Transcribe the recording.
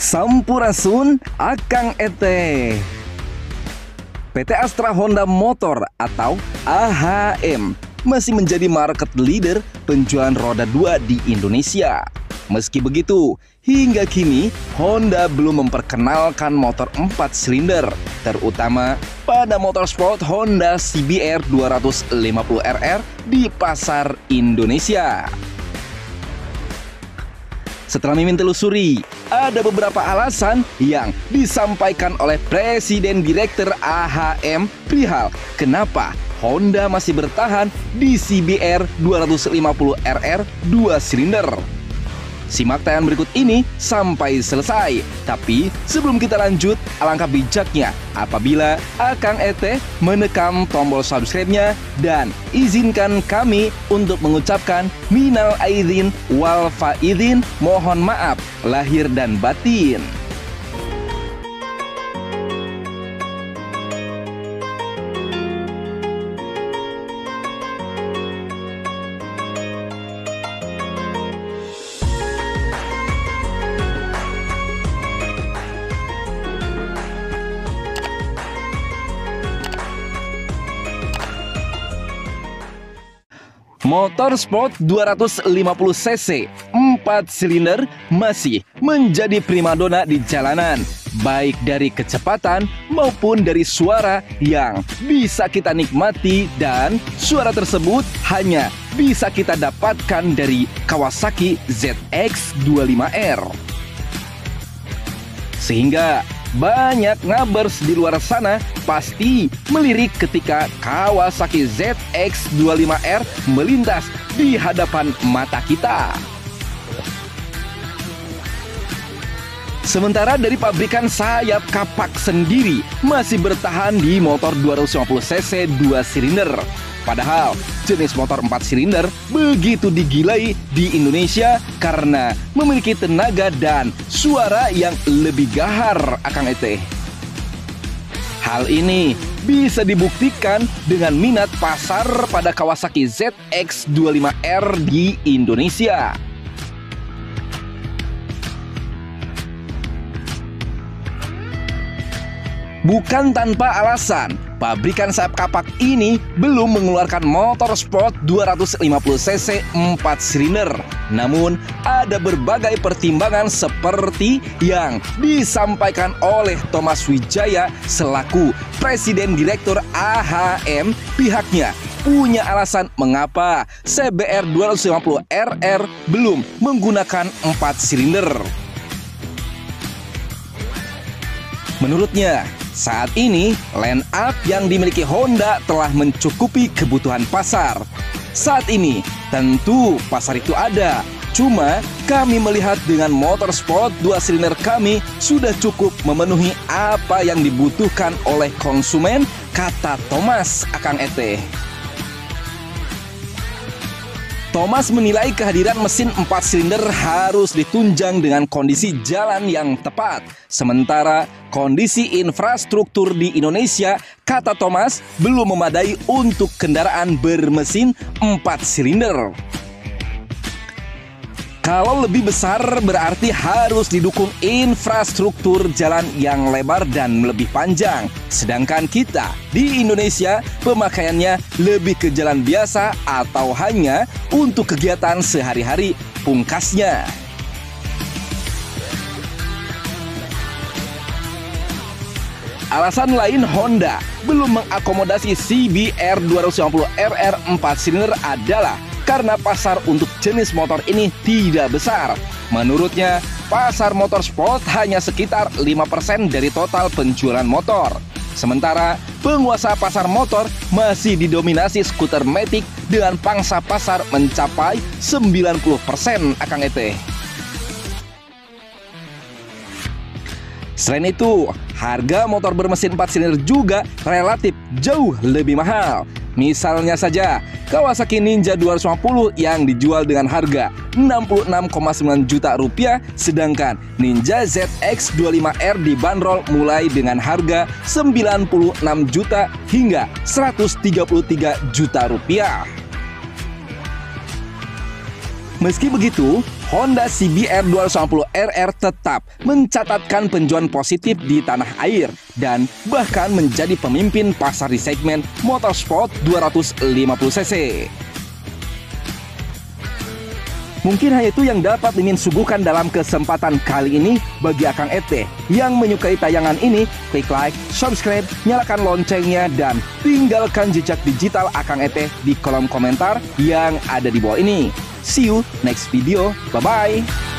Sampurasun Akang Ete. PT Astra Honda Motor atau AHM masih menjadi market leader penjualan roda 2 di Indonesia. Meski begitu, hingga kini Honda belum memperkenalkan motor 4 silinder, terutama pada motorsport Honda CBR 250RR di pasar Indonesia. Setelah mimin telusuri, ada beberapa alasan yang disampaikan oleh Presiden Direktur AHM perihal kenapa Honda masih bertahan di CBR 250RR 2 silinder. Simak tayangan berikut ini sampai selesai. Tapi sebelum kita lanjut, alangkah bijaknya apabila Akang Ete menekan tombol subscribe-nya dan izinkan kami untuk mengucapkan minal aidin wal faidin, mohon maaf lahir dan batin. Motorsport 250cc 4 silinder masih menjadi primadona di jalanan, baik dari kecepatan maupun dari suara yang bisa kita nikmati, dan suara tersebut hanya bisa kita dapatkan dari Kawasaki ZX25R. Sehingga banyak ngabers di luar sana pasti melirik ketika Kawasaki ZX25R melintas di hadapan mata kita. Sementara dari pabrikan sayap kapak sendiri masih bertahan di motor 250cc 2 silinder. Padahal jenis motor 4 silinder begitu digilai di Indonesia karena memiliki tenaga dan suara yang lebih gahar, Akang Ete. Hal ini bisa dibuktikan dengan minat pasar pada Kawasaki ZX25R di Indonesia. Bukan tanpa alasan, pabrikan sayap kapak ini belum mengeluarkan motor sport 250cc 4 silinder. Namun, ada berbagai pertimbangan seperti yang disampaikan oleh Thomas Wijaya selaku Presiden Direktur AHM. Pihaknya punya alasan mengapa CBR 250RR belum menggunakan 4 silinder. Menurutnya, saat ini, line up yang dimiliki Honda telah mencukupi kebutuhan pasar. Saat ini, tentu pasar itu ada. Cuma, kami melihat dengan motor sport 2 silinder kami sudah cukup memenuhi apa yang dibutuhkan oleh konsumen, kata Thomas, Akang Ete. Thomas menilai kehadiran mesin 4 silinder harus ditunjang dengan kondisi jalan yang tepat. Sementara kondisi infrastruktur di Indonesia, kata Thomas, belum memadai untuk kendaraan bermesin 4 silinder. Kalau lebih besar berarti harus didukung infrastruktur jalan yang lebar dan lebih panjang. Sedangkan kita di Indonesia pemakaiannya lebih ke jalan biasa atau hanya untuk kegiatan sehari-hari, pungkasnya. Alasan lain Honda belum mengakomodasi CBR 250RR 4 silinder adalah karena pasar untuk jenis motor ini tidak besar. Menurutnya, pasar motor sport hanya sekitar 5% dari total penjualan motor. Sementara penguasa pasar motor masih didominasi skuter Matic dengan pangsa pasar mencapai 90%, Akang Ete. Selain itu, harga motor bermesin 4 silinder juga relatif jauh lebih mahal. Misalnya saja, Kawasaki Ninja 250 yang dijual dengan harga 66,9 juta rupiah, sedangkan Ninja ZX25R dibanderol mulai dengan harga 96 juta hingga 133 juta rupiah. Meski begitu, Honda CBR 250 RR tetap mencatatkan penjualan positif di tanah air dan bahkan menjadi pemimpin pasar di segmen motorsport 250cc. Mungkin hanya itu yang dapat Mimin suguhkan dalam kesempatan kali ini. Bagi Akang Ete yang menyukai tayangan ini, klik like, subscribe, nyalakan loncengnya, dan tinggalkan jejak digital Akang Ete di kolom komentar yang ada di bawah ini. See you next video. Bye-bye.